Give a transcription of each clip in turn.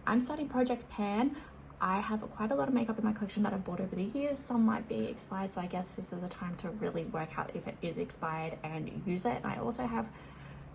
I'm starting Project Pan. I have quite a lot of makeup in my collection that I've bought over the years. Some might be expired, so I guess this is a time to really work out if it is expired and use it. And I also have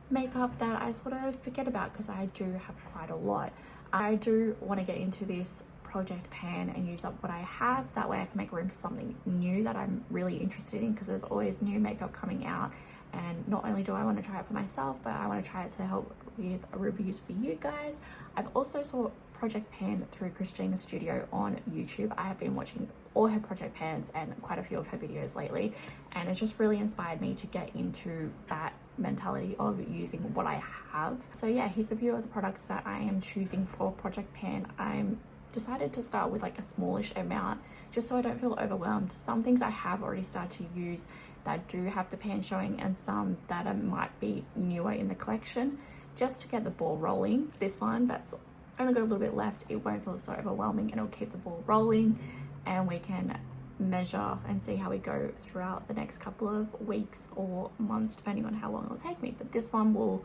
makeup that I sort of forget about because I do have quite a lot. I do want to get into this Project Pan and use up what I have. That way I can make room for something new that I'm really interested in, because there's always new makeup coming out, and not only do I want to try it for myself, but I want to try it to help with reviews for you guys. I've also saw Project Pan through Christina Studio on YouTube. I have been watching all her Project Pans and quite a few of her videos lately, and it's just really inspired me to get into that mentality of using what I have. So yeah, here's a few of the products that I am choosing for Project Pan. I'm decided to start with like a smallish amount just so I don't feel overwhelmed. Some things I have already started to use that do have the pan showing, and some that might be newer in the collection, just to get the ball rolling. This one that's only got a little bit left, it won't feel so overwhelming and it'll keep the ball rolling, and we can measure and see how we go throughout the next couple of weeks or months, depending on how long it'll take me. But this one will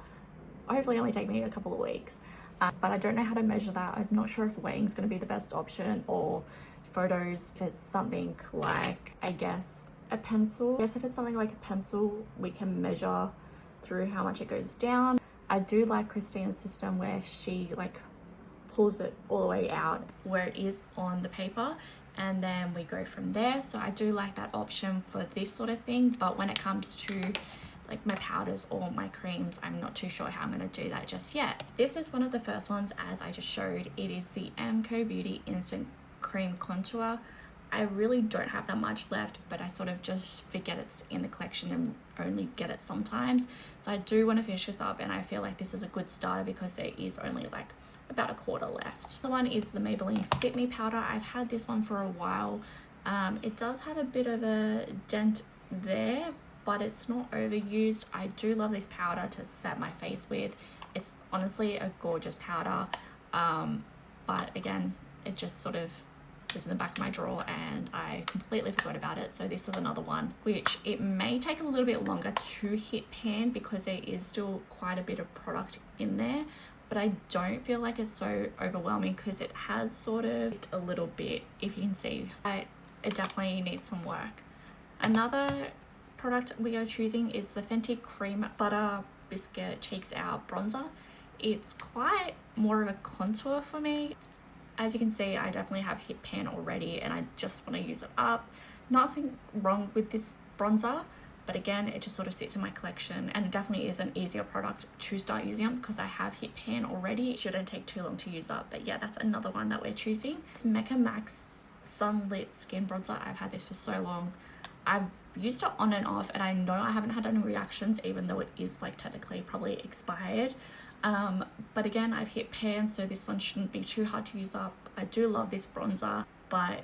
hopefully only take me a couple of weeks. But I don't know how to measure that. I'm not sure if weighing is going to be the best option, or photos. If it's something like, I guess, a pencil. I guess if it's something like a pencil, we can measure through how much it goes down. I do like Christina's system where she like pulls it all the way out where it is on the paper, and then we go from there. So I do like that option for this sort of thing. But when it comes to like my powders or my creams, I'm not too sure how I'm going to do that just yet. This is one of the first ones, as I just showed. It is the MCO Beauty Instant Cream Contour. I really don't have that much left, but I sort of just forget it's in the collection and only get it sometimes. So I do want to finish this up, and I feel like this is a good starter because there is only like about a quarter left. The one is the Maybelline Fit Me powder. I've had this one for a while. It does have a bit of a dent there, but it's not overused. I do love this powder to set my face with. It's honestly a gorgeous powder, but again, it just sort of is in the back of my drawer and I completely forgot about it. So this is another one which it may take a little bit longer to hit pan because there is still quite a bit of product in there, but I don't feel like it's so overwhelming because it has sort of a little bit, if you can see. It definitely needs some work. Another product we are choosing is the Fenty Cream Butter Biscuit Cheeks Out Bronzer. It's quite more of a contour for me. As you can see, I definitely have hit pan already and I just want to use it up. Nothing wrong with this bronzer, but again, it just sort of sits in my collection, and it definitely is an easier product to start using up because I have hit pan already. It shouldn't take too long to use up. But yeah, that's another one that we're choosing. Mecca Max Sunlit Skin Bronzer. I've had this for so long. I've used it on and off, and I know I haven't had any reactions, even though it is like technically probably expired. But again, I've hit pan, so this one shouldn't be too hard to use up. I do love this bronzer, but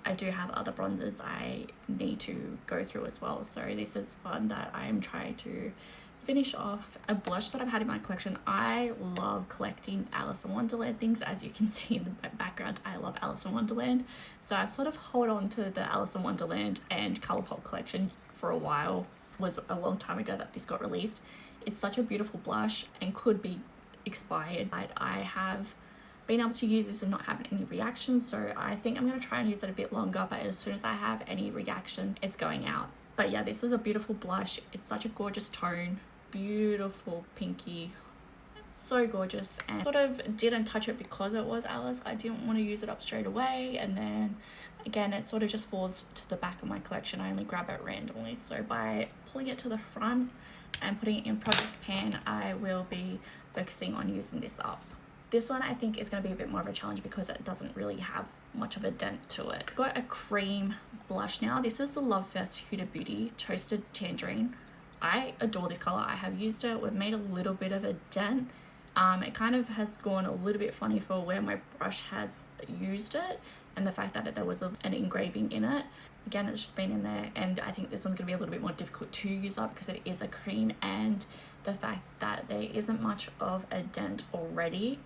I do have other bronzers I need to go through as well. So this is one that I am trying to finish off. A blush that I've had in my collection. I love collecting Alice in Wonderland things. As you can see in the background, I love Alice in Wonderland. So I've sort of held on to the Alice in Wonderland and Colourpop collection for a while. It was a long time ago that this got released. It's such a beautiful blush and could be expired, but I have been able to use this and not having any reactions, so I think I'm going to try and use it a bit longer, but as soon as I have any reactions, it's going out. But yeah, this is a beautiful blush. It's such a gorgeous tone, beautiful pinky, so gorgeous, and sort of didn't touch it because it was Alice. I didn't want to use it up straight away, and then again, it sort of just falls to the back of my collection. I only grab it randomly, so by pulling it to the front and putting it in Project Pan, I will be focusing on using this up. This one I think is going to be a bit more of a challenge because it doesn't really have much of a dent to it. Got a cream blush now. This is the Love First Huda Beauty Toasted Tangerine. I adore this color. I have used it. We've made a little bit of a dent. It kind of has gone a little bit funny for where my brush has used it, and the fact that there was an engraving in it. Again, it's just been in there, and I think this one's going to be a little bit more difficult to use up because it is a cream, and the fact that there isn't much of a dent already.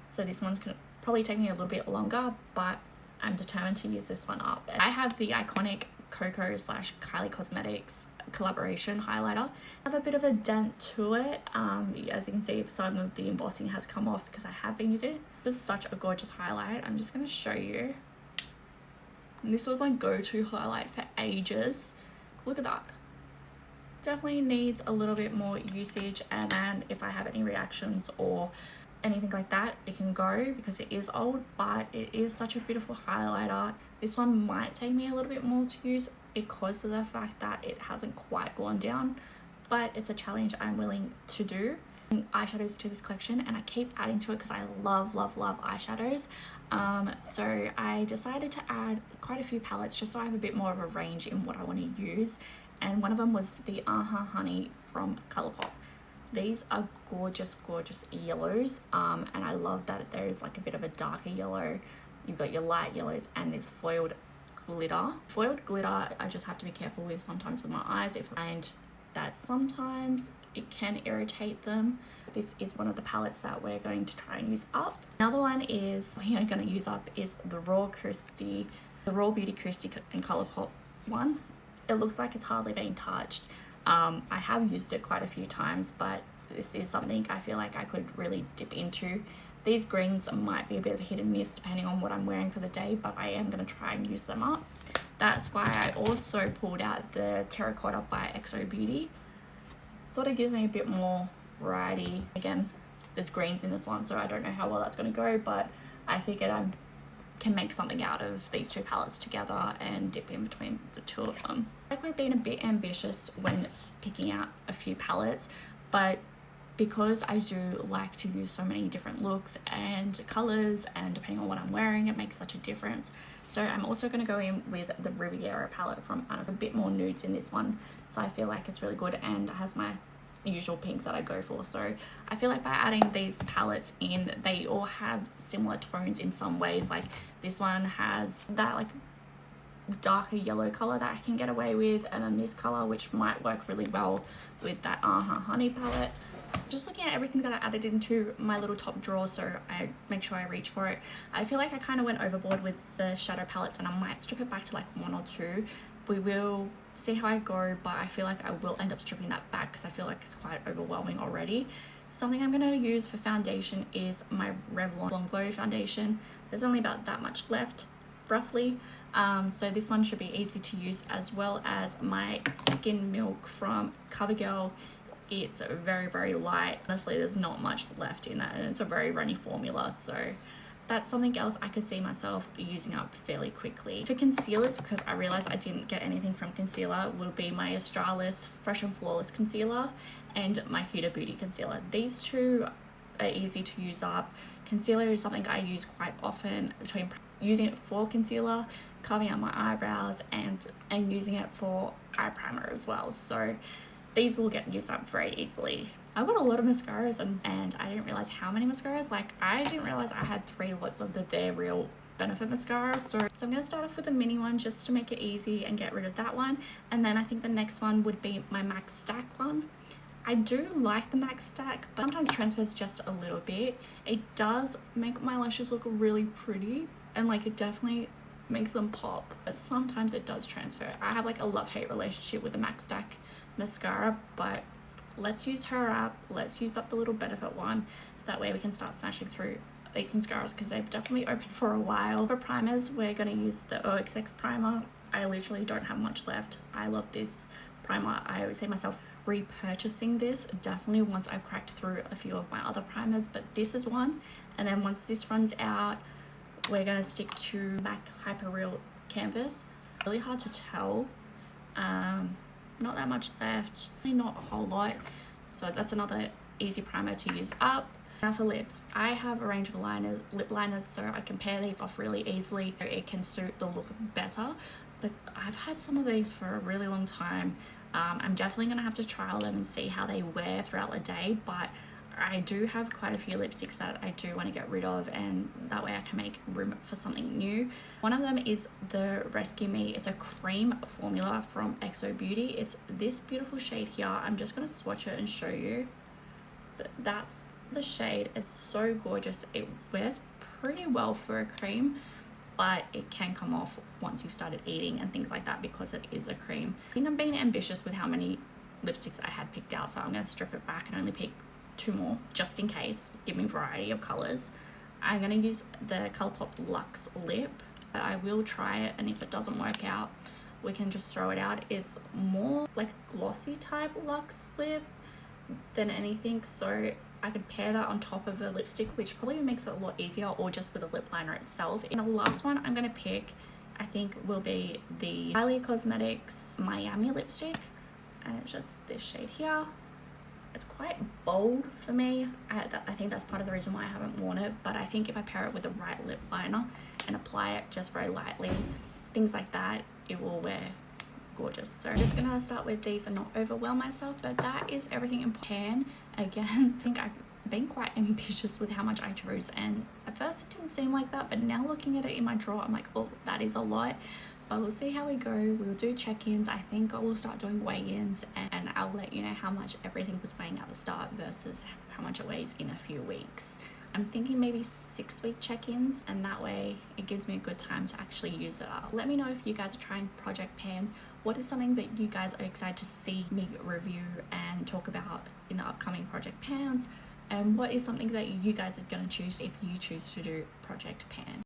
So this one's going to probably take me a little bit longer, but I'm determined to use this one up. I have the iconic Coco / Kylie Cosmetics collaboration highlighter. I have a bit of a dent to it. As you can see, some of the embossing has come off because I have been using it. This is such a gorgeous highlight. I'm just going to show you. And this was my go-to highlight for ages. Look at that. Definitely needs a little bit more usage, and then if I have any reactions or anything like that, it can go because it is old, but it is such a beautiful highlighter. This one might take me a little bit more to use because of the fact that it hasn't quite gone down, but it's a challenge I'm willing to do. Eyeshadows to this collection, and I keep adding to it because I love eyeshadows. So I decided to add quite a few palettes just so I have a bit more of a range in what I want to use, and one of them was the Honey from Colourpop. These are gorgeous yellows, and I love that there's like a bit of a darker yellow. You've got your light yellows and this foiled glitter. Foiled glitter I just have to be careful with sometimes with my eyes. If I find that sometimes it can irritate them. This is one of the palettes that we're going to try and use up. Another one is we are going to use up is the Raw Beauty Christy and Colourpop one. It looks like it's hardly being touched. I have used it quite a few times, but this is something I feel like I could really dip into. These greens might be a bit of a hit and miss depending on what I'm wearing for the day, but I am going to try and use them up. That's why I also pulled out the Terracotta by XO Beauty. Sort of gives me a bit more variety. Again, there's greens in this one, so I don't know how well that's going to go, but I figured I can make something out of these two palettes together and dip in between the two of them. Like, we're being a bit ambitious when picking out a few palettes, but because I do like to use so many different looks and colors, and depending on what I'm wearing, it makes such a difference. So I'm also going to go in with the Riviera palette from Anna. A bit more nudes in this one, so I feel like it's really good, and it has my usual pinks that I go for. So I feel like by adding these palettes in, they all have similar tones in some ways. Like this one has that like darker yellow color that I can get away with, and then this color which might work really well with that Honey palette. Just looking at everything that I added into my little top drawer so I make sure I reach for it, I feel like I kind of went overboard with the shadow palettes, and I might strip it back to like 1 or 2. We will see how I go, but I feel like I will end up stripping that back because I feel like it's quite overwhelming already. Something I'm going to use for foundation is my Revlon Glow foundation. There's only about that much left, roughly. So this one should be easy to use, as well as my Skin Milk from CoverGirl. It's very light. Honestly, there's not much left in that, and it's a very runny formula, so that's something else I could see myself using up fairly quickly. For concealers, because I realized I didn't get anything from concealer, will be my Australis Fresh and Flawless concealer and my Huda Beauty concealer. These two are easy to use up. Concealer is something I use quite often, between using it for concealer, carving out my eyebrows, and using it for eye primer as well. So these will get used up very easily. I've got a lot of mascaras, and I didn't realize how many mascaras. Like, I didn't realize I had 3 lots of the They're Real Benefit mascara. So I'm going to start off with the mini one just to make it easy and get rid of that one. And then I think the next one would be my MAC Stack one. I do like the MAC Stack, but sometimes it transfers just a little bit. It does make my lashes look really pretty, and like it definitely makes them pop, but sometimes it does transfer. I have like a love-hate relationship with the MAC Stack mascara, but let's use her up. Let's use up the little Benefit one. That way we can start smashing through these mascaras because they've definitely opened for a while. For primers, we're going to use the OXX primer. I literally don't have much left. I love this primer. I always see myself repurchasing this definitely once I've cracked through a few of my other primers, but this is one. And then once this runs out, we're going to stick to MAC Hyperreal Canvas. Really hard to tell. Not that much left, not a whole lot, so that's another easy primer to use up. Now for lips, I have a range of lip liners, so I can pair these off really easily. It can suit the look better, but I've had some of these for a really long time. I'm definitely going to have to trial them and see how they wear throughout the day, but I do have quite a few lipsticks that I do want to get rid of, and that way I can make room for something new. One of them is the Rescue Me. It's a cream formula from XO Beauty. It's this beautiful shade here. I'm just going to swatch it and show you. But that's the shade. It's so gorgeous. It wears pretty well for a cream. but it can come off once you've started eating and things like that because it is a cream. I think I'm being ambitious with how many lipsticks I had picked out, so I'm going to strip it back and only pick 2 more just in case, give me a variety of colors. I'm going to use the Colourpop Luxe Lip. I will try it, and if it doesn't work out, we can just throw it out. It's more like a glossy type luxe lip than anything, so I could pair that on top of a lipstick, which probably makes it a lot easier, or just with a lip liner itself. And the last one I'm going to pick, I think, will be the Kylie Cosmetics Miami lipstick, and it's just this shade here. It's quite bold for me. I think that's part of the reason why I haven't worn it, but I think if I pair it with the right lip liner and apply it just very lightly, things like that, it will wear gorgeous. So I'm just gonna start with these and not overwhelm myself, but that is everything in pan. Again, I think I've been quite ambitious with how much I chose, and at first it didn't seem like that, but now looking at it in my drawer, I'm like, oh, that is a lot. But we'll see how we go. We'll do check-ins. I think I will start doing weigh-ins, and I'll let you know how much everything was weighing at the start versus how much it weighs in a few weeks. I'm thinking maybe 6-week check-ins, and that way it gives me a good time to actually use it up. Let me know if you guys are trying Project Pan. What is something that you guys are excited to see me review and talk about in the upcoming Project Pans? And what is something that you guys are going to choose if you choose to do Project Pan?